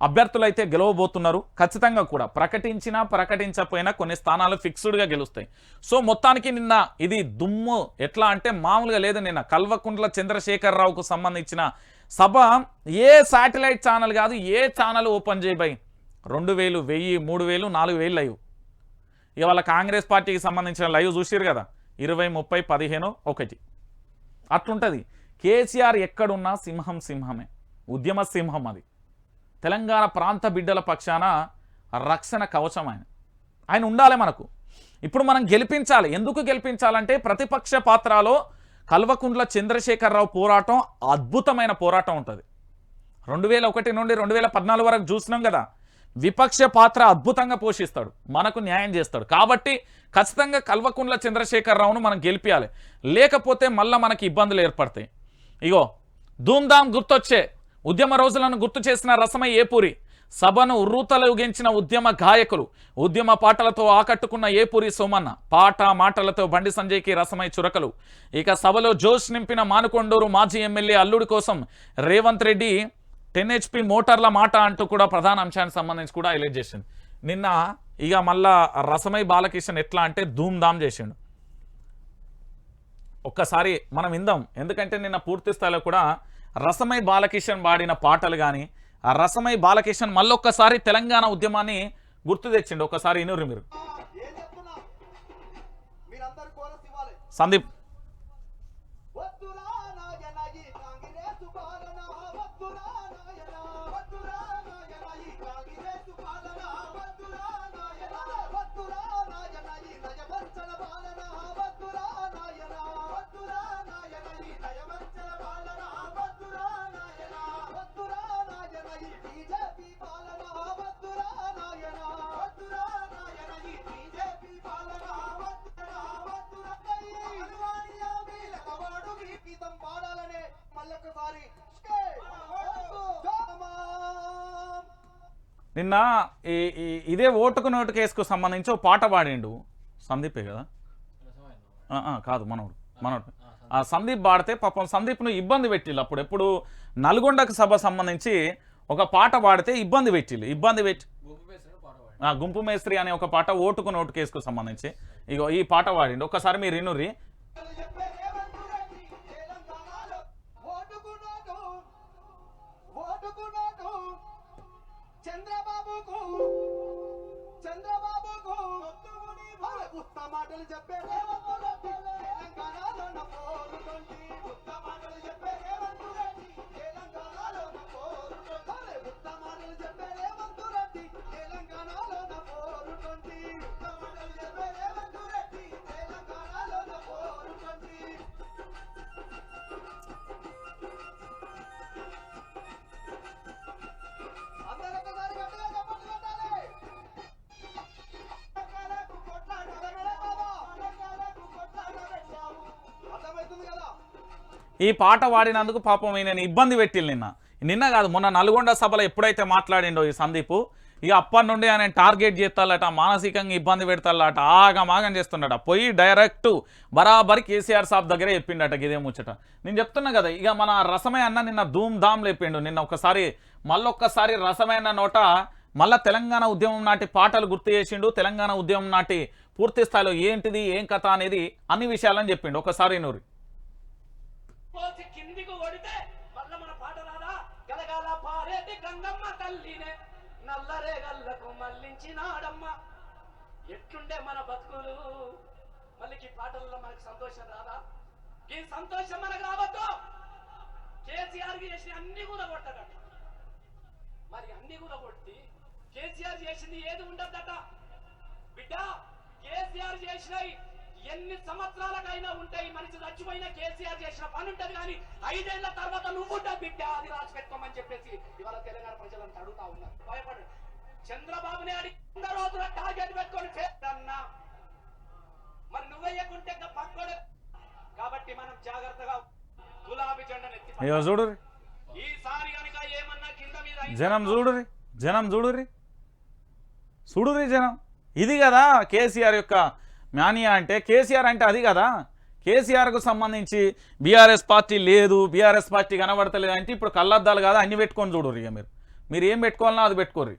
అభ్యర్థులు అయితే గెలవబోతున్నారు. ఖచ్చితంగా కూడా ప్రకటించినా ప్రకటించకపోయినా కొన్ని స్థానాలు ఫిక్స్డ్గా గెలుస్తాయి. సో మొత్తానికి నిన్న ఇది దుమ్ము ఎట్లా అంటే మామూలుగా లేదు. నిన్న కల్వకుంట్ల చంద్రశేఖరరావుకు సంబంధించిన సభ ఏ శాటిలైట్ ఛానల్ కాదు, ఏ ఛానల్ ఓపెన్ చేయబోయి 2000, 1000, 3000, 4000 లైవ్. ఇవాళ కాంగ్రెస్ పార్టీకి సంబంధించిన లైవ్ చూసిరు కదా, 20, 30, 15, 1 అట్లుంటుంది. కేసీఆర్ ఎక్కడున్నా సింహం సింహమే, ఉద్యమ సింహం. అది తెలంగాణ ప్రాంత బిడ్డల పక్షాన రక్షణ కవచం ఆయన ఉండాలి మనకు. ఇప్పుడు మనం గెలిపించాలి. ఎందుకు గెలిపించాలంటే ప్రతిపక్ష పాత్రలో కల్వకుంట్ల చంద్రశేఖరరావు పోరాటం అద్భుతమైన పోరాటం ఉంటుంది. 2001 నుండి 2014 వరకు చూసినాం కదా, విపక్ష పాత్ర అద్భుతంగా పోషిస్తాడు, మనకు న్యాయం చేస్తాడు. కాబట్టి ఖచ్చితంగా కల్వకుంట్ల చంద్రశేఖరరావును మనం గెలిపించాలి. లేకపోతే మళ్ళీ మనకి ఇబ్బందులు ఏర్పడతాయి. ఇగో ధూమ్ధామ్ గుర్తొచ్చే ఉద్యమ రోజులను గుర్తు చేసిన రసమై ఏపూరి. సభను ఉర్రూతలూగించిన ఉద్యమ గాయకులు. ఉద్యమ పాటలతో ఆకట్టుకున్న ఏపూరి సోమన్న. పాట మాటలతో బండి సంజయ్కి రసమై చురకలు. ఇక సభలో జోష్ నింపిన మానుకొండూరు మాజీ ఎమ్మెల్యే అల్లుడి కోసం రేవంత్ రెడ్డి 10 HP మోటార్ల మాట అంటూ కూడా ప్రధాన అంశానికి సంబంధించి కూడా హైలైట్ చేసింది. నిన్న ఇక మళ్ళా రసమై బాలకిషన్ ఎట్లా అంటే ధూమ్ధామ్ చేసిండు. ఒక్కసారి మనం విందాం, ఎందుకంటే నిన్న పూర్తి స్థాయిలో కూడా రసమై బాలకిషన్ పాడిన పాటలు కానీ, ఆ రసమై బాలకిషన్ మళ్ళొక్కసారి తెలంగాణ ఉద్యమాన్ని గుర్తు తెచ్చిండు. ఒకసారి ఇనురు మీరు. సందీప్ నిన్న ఇదే ఓటుకు నోటు కేసుకు సంబంధించి ఒక పాట పాడిండు. సందీపే కదా, కాదు మనోడు ఆ సందీప్ పాడితే పాపం సందీప్ను ఇబ్బంది పెట్టిళ్ళు. అప్పుడు ఎప్పుడు నల్గొండకు సభ సంబంధించి ఒక పాట పాడితే ఇబ్బంది పెట్టి గుంపు మేస్త్రి అనే ఒక పాట ఓటుకు నోటు కేసుకు సంబంధించి ఇగో ఈ పాట పాడిండు. ఒకసారి మీరు ఇనుర్రి. మాటలు చెప్పే ఈ పాట పాడినందుకు పాపం ఈయన ఇబ్బంది పెట్టిల్లు. నిన్న కాదు మొన్న నల్గొండ సభలో ఎప్పుడైతే మాట్లాడిండో ఈ సందీప్, ఇక అప్పటి నుండి ఆయన టార్గెట్ చేస్తాలట, మానసికంగా ఇబ్బంది పెడతాలట, ఆగమాగం చేస్తుండట. పోయి డైరెక్ట్ బరాబర్ కేసీఆర్ సాబ్ దగ్గరే చెప్పిండట ఇదే ముచ్చట. నేను చెప్తున్నా కదా, ఇక మన రసమే అన్న నిన్న ధూమ్ ధామ్ లేపిండు. నిన్న ఒకసారి మళ్ళొక్కసారి రసమే అన్న నోట మళ్ళా తెలంగాణ ఉద్యమం నాటి పాటలు గుర్తు చేసిండు. తెలంగాణ ఉద్యమం నాటి పూర్తి స్థాయిలో ఏంటిది ఏం కథ అనేది అన్ని విషయాలని చెప్పిండు. ఒకసారి నూరి కిందికి కొడితే మళ్ళా మన పాట రాదా? గలగాల పారేటి గంగమ్మ తల్లినే నల్లరే గల్లకు మళ్ళించినాడమ్మ. ఎట్లుండే మన బతుకులు, మళ్ళీ ఈ పాటల్లో మనకి సంతోషం రాదా? ఈ సంతోషం మనకు రావద్దు. కేసీఆర్ చేసిన అన్ని కూడా కొట్టదట. మరి అన్ని కూడా కొట్టి కేసీఆర్ చేసింది ఏది ఉండదట బిడ్డ. కేసీఆర్ చేసినవి ఎన్ని సంవత్సరాలకైనా ఉంటాయి. మనిషి చచ్చిపోయినా కేసీఆర్ చేసిన పని ఉంటుంది, కానీ 5 ఏళ్ల తర్వాత నువ్వు ఉంటావు బిడ్డ, అది రాసి పెట్టుకోమని చెప్పేసి ఇవాళ తెలంగాణ ప్రజలను అడుగుతా ఉన్నారు. భయపడండి. చంద్రబాబు నాయుడు 100 రోజుల టార్గెట్ పెట్టుకొని చేద్దన్నా మరి నువ్వెయ్యకుంటే ఇంకా పక్కోడు. కాబట్టి మనం జాగ్రత్తగా గులాబీ జెండాను ఎత్తి ఇక చూడు ఈసారి కనుక ఏమన్నా కింద మీద జనం చూడురి జనం. ఇది కదా కేసీఆర్ యొక్క మ్యానియా అంటే. కేసీఆర్ అంటే అది కదా. కేసీఆర్కు సంబంధించి బీఆర్ఎస్ పార్టీ లేదు, బీఆర్ఎస్ పార్టీ కనబడతలేదు అంటే ఇప్పుడు కళ్ళద్దాలు కాదు అన్ని పెట్టుకొని చూడరు. ఇక మీరు ఏం పెట్టుకోవాలన్నా అది పెట్టుకోర్రి.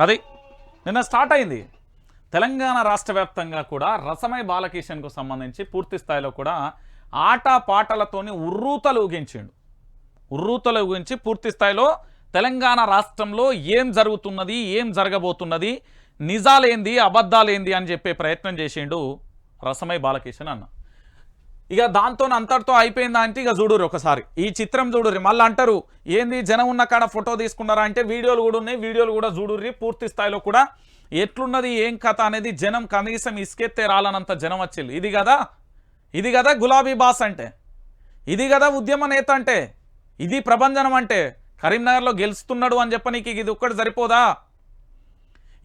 అది నిన్న స్టార్ట్ అయింది. తెలంగాణ రాష్ట్ర వ్యాప్తంగా కూడా రసమై బాలకిషన్కు సంబంధించి పూర్తి స్థాయిలో కూడా ఆటపాటలతోని ఉర్రూతలు ఊగించి పూర్తి స్థాయిలో తెలంగాణ రాష్ట్రంలో ఏం జరుగుతున్నది, ఏం జరగబోతున్నది, నిజాలేంది, అబద్ధాలేంది అని చెప్పే ప్రయత్నం చేసిండు రసమై బాలకిషన్ అన్న. ఇక దాంతో అంతటితో అయిపోయిందా అంటే ఇక చూడుర్రి ఒకసారి ఈ చిత్రం చూడుర్రి. మళ్ళీ అంటారు ఏంది జనం ఉన్న కాడ ఫోటో తీసుకున్నారా అంటే వీడియోలు కూడా ఉన్నాయి, వీడియోలు కూడా చూడుర్రి. పూర్తి స్థాయిలో కూడా ఎట్లున్నది ఏం కథ అనేది జనం కనీసం ఇసుకెత్తే రాలనంత జనం వచ్చింది. ఇది కదా గులాబీ బాస్ అంటే, ఇది కదా ఉద్యమ నేత అంటే, ఇది ప్రభంజనం అంటే. కరీంనగర్లో గెలుస్తున్నాడు అని చెప్పనీకి ఇది ఒక్కటి సరిపోదా?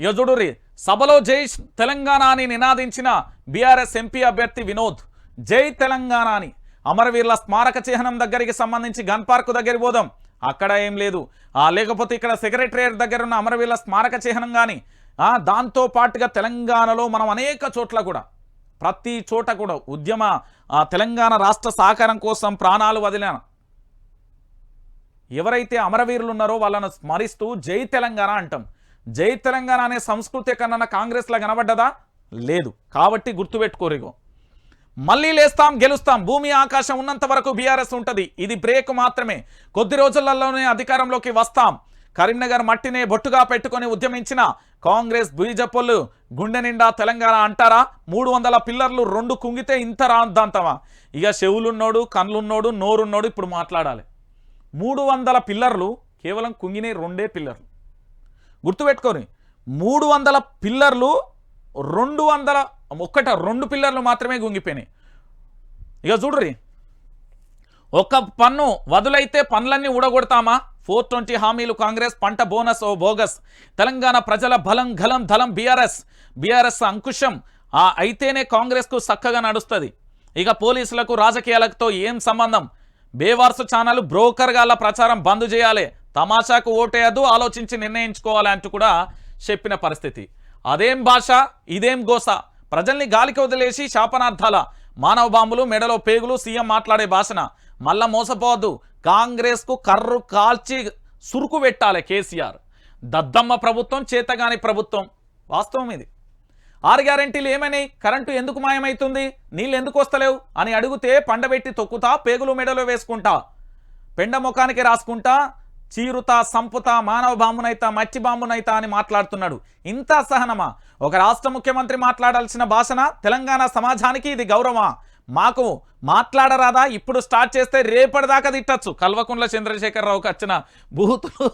ఇక చూడుర్రి సభలో జై తెలంగాణ అని నినాదించిన బీఆర్ఎస్ ఎంపీ అభ్యర్థి వినోద్. జై తెలంగాణ అని అమరవీరుల స్మారక చిహ్నం దగ్గరికి సంబంధించి గన్ పార్క్ దగ్గర పోదాం, అక్కడ ఏం లేదు. లేకపోతే ఇక్కడ సెక్రటరియట్ దగ్గర ఉన్న అమరవీరుల స్మారక చిహ్నం కానీ దాంతో పాటుగా తెలంగాణలో మనం అనేక చోట్ల కూడా ప్రతి చోట కూడా ఉద్యమ తెలంగాణ రాష్ట్ర సహకారం కోసం ప్రాణాలు వదిలిన ఎవరైతే అమరవీరులు ఉన్నారో వాళ్ళను స్మరిస్తూ జై తెలంగాణ అంటాం. జై తెలంగాణ అనే సంస్కృతి కన్నా కాంగ్రెస్లో కనబడ్డదా? లేదు. కాబట్టి గుర్తుపెట్టుకోరిగో, మళ్ళీ లేస్తాం గెలుస్తాం, భూమి ఆకాశం ఉన్నంత వరకు బీఆర్ఎస్ ఉంటుంది, ఇది బ్రేక్ మాత్రమే, కొద్ది రోజులలోనే అధికారంలోకి వస్తాం. కరీంనగర్ మట్టినే బొట్టుగా పెట్టుకొని ఉద్యమించిన కాంగ్రెస్ బీజేపీలు గుండె నిండా తెలంగాణ అంటారా? 300 పిల్లర్లు 2 కుంగితే ఇంత రాద్దాంతమా? ఇక చెవులున్నోడు, కళ్ళున్నోడు, నోరున్నోడు ఇప్పుడు మాట్లాడాలి. 300 పిల్లర్లు కేవలం కుంగినే 2 పిల్లర్లు. గుర్తుపెట్టుకొని 300 పిల్లర్లు 2 పిల్లర్లు మాత్రమే గుంగిపోయినాయి. ఇక చూడ్రి, ఒక పన్ను వదులైతే పనులన్నీ ఊడగొడతామా? 420 హామీలు కాంగ్రెస్, పంట బోనస్ ఓ బోగస్, తెలంగాణ ప్రజల బలం గలం ధలం బీఆర్ఎస్ అంకుశం అయితేనే కాంగ్రెస్కు చక్కగా నడుస్తుంది. ఇక పోలీసులకు రాజకీయాలతో ఏం సంబంధం? బేవార్సు ఛానల్ బ్రోకర్గాల ప్రచారం బంద్ చేయాలి, తమాషాకు ఓటేయద్దు, ఆలోచించి నిర్ణయించుకోవాలి అంటూ కూడా చెప్పిన పరిస్థితి. అదేం భాష, ఇదేం గోస, ప్రజల్ని గాలికి వదిలేసి శాపనార్థాల మానవ బాంబులు మెడలో పేగులు సీఎం మాట్లాడే భాషన. మళ్ళా మోసపోవద్దు, కాంగ్రెస్కు కర్రు కాల్చి సురుకు పెట్టాలి కేసీఆర్. దద్దమ్మ ప్రభుత్వం, చేతగాని ప్రభుత్వం. వాస్తవం ఇది. 6 గ్యారెంటీలు ఏమైనాయి? కరెంటు ఎందుకు మాయమవుతుంది? నీళ్ళు ఎందుకు వస్తలేవు అని అడిగితే పండబెట్టి తొక్కుతా, పేగులు మెడలో వేసుకుంటా, పెండ ముఖానికి రాసుకుంటా, చీరుతా, సంపుతా, మానవ బాంబునైతా, మట్టి బాంబునైతా అని మాట్లాడుతున్నాడు. ఇంత అసహనమా? ఒక రాష్ట్ర ముఖ్యమంత్రి మాట్లాడాల్సిన భాషన? తెలంగాణ సమాజానికి ఇది గౌరవమా? మాకు మాట్లాడరాదా? ఇప్పుడు స్టార్ట్ చేస్తే రేపటిదాకా తిట్టచ్చు. కల్వకుంట్ల చంద్రశేఖరరావుకి వచ్చిన బూతులు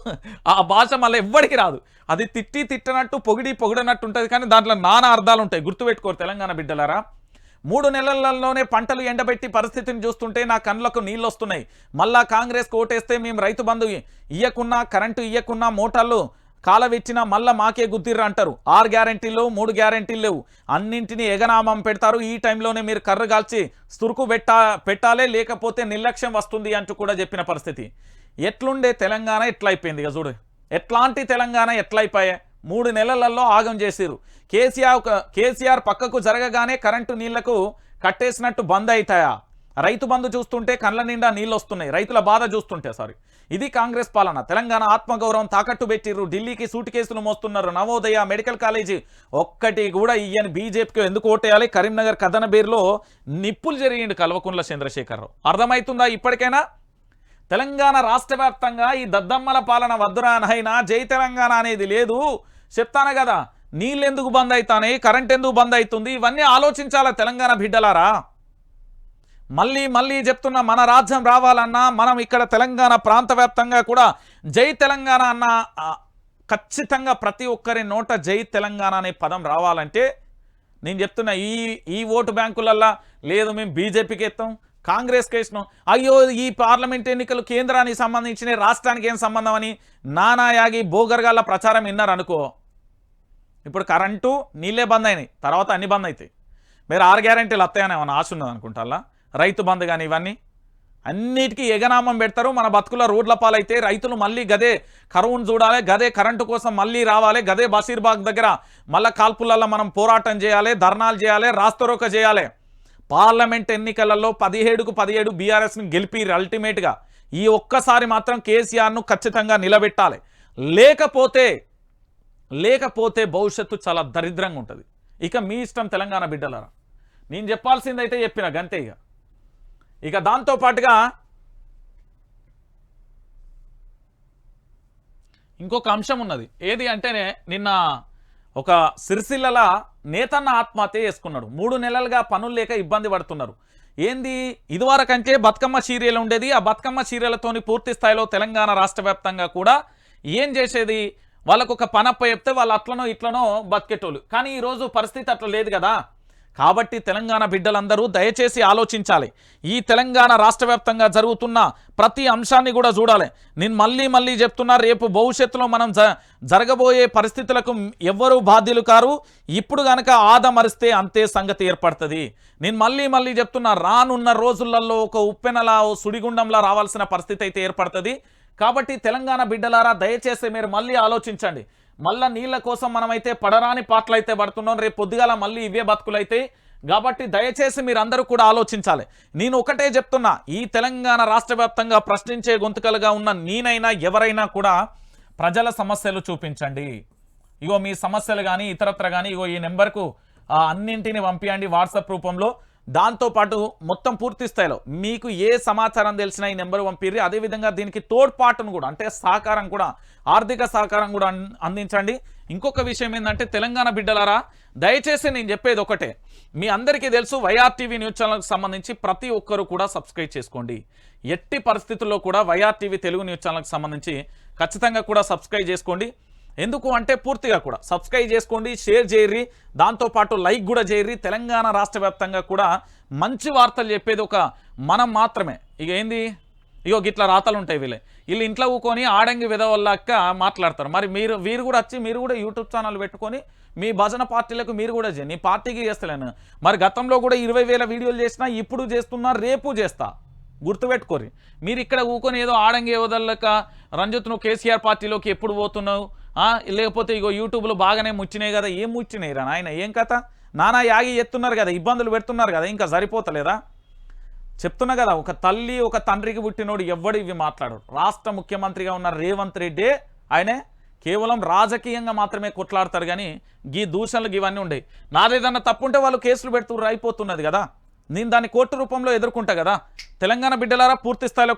ఆ భాష మళ్ళీ ఎవ్వడికి రాదు. అది తిట్టనట్టు పొగిడినట్టు ఉంటుంది, కానీ దాంట్లో నానా అర్థాలు ఉంటాయి. గుర్తుపెట్టుకోరు తెలంగాణ బిడ్డలారా. 3 నెలలలోనే పంటలు ఎండబెట్టి పరిస్థితిని చూస్తుంటే నా కళ్ళకు నీళ్ళు వస్తున్నాయి. మళ్ళా కాంగ్రెస్కి ఓటేస్తే మేము రైతు బంధు ఇయ్యకున్నా, కరెంటు ఇయ్యకున్నా, మోటార్లు కాలవెచ్చినా మళ్ళా మాకే గుద్దిర్రు అంటారు. 6 గ్యారెంటీలు 3 గ్యారెంటీలు లేవు, అన్నింటినీ ఎగనామం పెడతారు. ఈ టైంలోనే మీరు కర్ర కాల్చి స్తురుకు పెట్టాలే, లేకపోతే నిర్లక్ష్యం వస్తుంది అంటూ కూడా చెప్పిన పరిస్థితి. ఎట్లుండే తెలంగాణ ఎట్లయిపోయింది? ఇక చూడు, ఎట్లాంటి తెలంగాణ ఎట్లయిపోయా? 3 నెలలలో ఆగం చేసిరు. కేసీఆర్ పక్కకు జరగగానే కరెంటు నీళ్లకు కట్టేసినట్టు బంద్ అవుతాయా? రైతు బంధు చూస్తుంటే కళ్ళ నిండా నీళ్ళు వస్తున్నాయి, రైతుల బాధ చూస్తుంటే. ఇది కాంగ్రెస్ పాలన. తెలంగాణ ఆత్మగౌరవం తాకట్టు పెట్టిర్రు, ఢిల్లీకి సూట్ కేసులు మోస్తున్నారు. నవోదయ మెడికల్ కాలేజీ ఒక్కటి కూడా ఇయ్యని బీజేపీకి ఎందుకు ఓటేయాలి? కరీంనగర్ కథన బేర్లో నిప్పులు జరిగిండు కల్వకుంట్ల చంద్రశేఖరరావు. అర్థమవుతుందా ఇప్పటికైనా? తెలంగాణ రాష్ట్ర వ్యాప్తంగా ఈ దద్దమ్మల పాలన వద్దురా నాయనా, జై తెలంగాణ అనేది లేదు. చెప్తాను కదా, నీళ్ళు ఎందుకు బంద్ అవుతాయి, కరెంట్ ఎందుకు బంద్ అవుతుంది, ఇవన్నీ ఆలోచించాలా తెలంగాణ బిడ్డలారా. మళ్ళీ చెప్తున్నా, మన రాజ్యం రావాలన్నా మనం ఇక్కడ తెలంగాణ ప్రాంత వ్యాప్తంగా కూడా జై తెలంగాణ అన్న ఖచ్చితంగా ప్రతి ఒక్కరి నోట జై తెలంగాణ అనే పదం రావాలంటే నేను చెప్తున్నా ఈ ఓటు బ్యాంకులల్లా లేదు మేము బీజేపీకి ఎత్తాం, కాంగ్రెస్కి వేసినాం, అయ్యో ఈ పార్లమెంట్ ఎన్నికలు కేంద్రానికి సంబంధించిన రాష్ట్రానికి ఏం సంబంధం అని నానాయాగి బోగర్గాళ్ళ ప్రచారం విన్నారనుకో, ఇప్పుడు కరెంటు నీళ్ళే బంద్ అయినాయి, తర్వాత అన్ని బంద్ అవుతాయి. మీరు 6 గ్యారెంటీలు వస్తాయని ఏమన్నా ఆశ ఉన్నది అనుకుంటారా? రైతు బంద్ కానీ ఇవన్నీ అన్నిటికీ ఎగనామం పెడతారు. మన బతుకుల రోడ్ల పాలైతే రైతులు మళ్ళీ గదే కరువును చూడాలి, గదే కరెంటు కోసం మళ్ళీ రావాలి, గదే బషీర్బాగ్ దగ్గర మళ్ళీ కాల్పులలో మనం పోరాటం చేయాలి, ధర్నాలు చేయాలి, రాస్తరోక చేయాలి. పార్లమెంట్ ఎన్నికలలో 17కు 17 బీఆర్ఎస్ని గెలిపిరు. అల్టిమేట్గా ఈ ఒక్కసారి మాత్రం కేసీఆర్ను ఖచ్చితంగా నిలబెట్టాలి. లేకపోతే భవిష్యత్తు చాలా దరిద్రంగా ఉంటుంది. ఇక మీ ఇష్టం తెలంగాణ బిడ్డలారా, నేను చెప్పాల్సిందైతే చెప్పిన గంతే. ఇక దాంతోపాటుగా ఇంకొక అంశం ఉన్నది. ఏది అంటేనే నిన్న ఒక సిరిసిల్లల నేతన్న ఆత్మహత్య చేసుకున్నాడు. 3 నెలలుగా పనులు లేక ఇబ్బంది పడుతున్నారు. ఏంది ఇదివరకంటే బతుకమ్మ చీరలు ఉండేది, ఆ బతుకమ్మ చీరలతోని పూర్తి స్థాయిలో తెలంగాణ రాష్ట్ర వ్యాప్తంగా కూడా ఏం చేసేది, వాళ్ళకు ఒక పనప్ప చెప్తే వాళ్ళు అట్లనో ఇట్లనో బతికేటోళ్ళు. కానీ ఈరోజు పరిస్థితి అట్లా లేదు కదా. కాబట్టి తెలంగాణ బిడ్డలందరూ దయచేసి ఆలోచించాలి. ఈ తెలంగాణ రాష్ట్ర వ్యాప్తంగా జరుగుతున్న ప్రతి అంశాన్ని కూడా చూడాలి. నేను మళ్ళీ చెప్తున్నా, రేపు భవిష్యత్తులో మనం జరగబోయే పరిస్థితులకు ఎవ్వరూ బాధ్యులు కారు. ఇప్పుడు కనుక ఆదమరిస్తే అంతే సంగతి ఏర్పడుతుంది. నేను మళ్ళీ చెప్తున్నా, రానున్న రోజులలో ఒక ఉప్పెనలా సుడిగుండంలా రావాల్సిన పరిస్థితి అయితే ఏర్పడుతుంది. కాబట్టి తెలంగాణ బిడ్డలారా దయచేసి మీరు మళ్ళీ ఆలోచించండి. మళ్ళా నీళ్ళ కోసం మనమైతే పడరాని పాటలు అయితే పడుతున్నాం, రేపు పొద్దుగాల మళ్ళీ ఇవే బతుకులైతే. కాబట్టి దయచేసి మీరందరూ కూడా ఆలోచించాలి. నేను ఒకటే చెప్తున్నా, ఈ తెలంగాణ రాష్ట్ర వ్యాప్తంగా ప్రశ్నించే గొంతుకలుగా ఉన్న నేనైనా ఎవరైనా కూడా ప్రజల సమస్యలు చూపించండి. ఇగో మీ సమస్యలు కానీ ఇతరత్ర కానీ ఇగో ఈ నెంబర్కు అన్నింటిని పంపించండి వాట్సాప్ రూపంలో. దాంతోపాటు మొత్తం పూర్తి స్థాయిలో మీకు ఏ సమాచారం తెలిసినా ఈ నెంబర్ పంపిర్రి. అదేవిధంగా దీనికి తోడ్పాటును కూడా అంటే సహకారం కూడా ఆర్థిక సహకారం కూడా అందించండి. ఇంకొక విషయం ఏంటంటే తెలంగాణ బిడ్డలారా దయచేసి నేను చెప్పేది ఒకటే, మీ అందరికీ తెలుసు వైఆర్టీవీ న్యూస్ ఛానల్కి సంబంధించి ప్రతి ఒక్కరు కూడా సబ్స్క్రైబ్ చేసుకోండి. ఎట్టి పరిస్థితుల్లో కూడా వైఆర్టీవీ తెలుగు న్యూస్ ఛానల్కి సంబంధించి ఖచ్చితంగా కూడా సబ్స్క్రైబ్ చేసుకోండి. ఎందుకు అంటే పూర్తిగా కూడా సబ్స్క్రైబ్ చేసుకోండి, షేర్ చేయర్రి, దాంతోపాటు లైక్ కూడా చేయర్రి. తెలంగాణ రాష్ట్ర వ్యాప్తంగా కూడా మంచి వార్తలు చెప్పేది ఒక మనం మాత్రమే. ఇక ఏంది ఇగో గిట్లా రాతలు ఉంటాయి, వీళ్ళు ఇంట్లో కూకొని ఆడంగి విధవల్లాక మాట్లాడతారు. మరి వీరు కూడా వచ్చి మీరు కూడా యూట్యూబ్ ఛానల్ పెట్టుకొని మీ భజన పార్టీలకు మీరు కూడా నీ పార్టీకి చేస్తలేను. మరి గతంలో కూడా 20,000 వీడియోలు చేసినా, ఇప్పుడు చేస్తున్నా, రేపు చేస్తా, గుర్తుపెట్టుకోరి. మీరు ఇక్కడ కూకొని ఏదో ఆడంగి వదలక రంజిత్ నువ్వు కేసీఆర్ పార్టీలోకి ఎప్పుడు పోతున్నావు, లేకపోతే ఇగో యూట్యూబ్లో బాగానే ముచ్చినాయి కదా, ఏం ముచ్చినాయి రా నాయన, ఏం కథ, నానా యాగి ఎత్తున్నారు కదా, ఇబ్బందులు పెడుతున్నారు కదా, ఇంకా సరిపోతలేదా? చెప్తున్నా కదా, ఒక తల్లి ఒక తండ్రికి పుట్టినోడు ఎవ్వడు ఇవి మాట్లాడు. రాష్ట్ర ముఖ్యమంత్రిగా ఉన్న రేవంత్ రెడ్డి ఆయనే కేవలం రాజకీయంగా మాత్రమే కొట్లాడతారు, కానీ గీ దూషణలు ఇవన్నీ ఉండేవి. నాదేదన్నా తప్పుంటే వాళ్ళు కేసులు పెడుతూ అయిపోతున్నది కదా, నేను దాన్ని కోర్టు రూపంలో ఎదుర్కొంటా కదా. తెలంగాణ బిడ్డలారా పూర్తి స్థాయిలో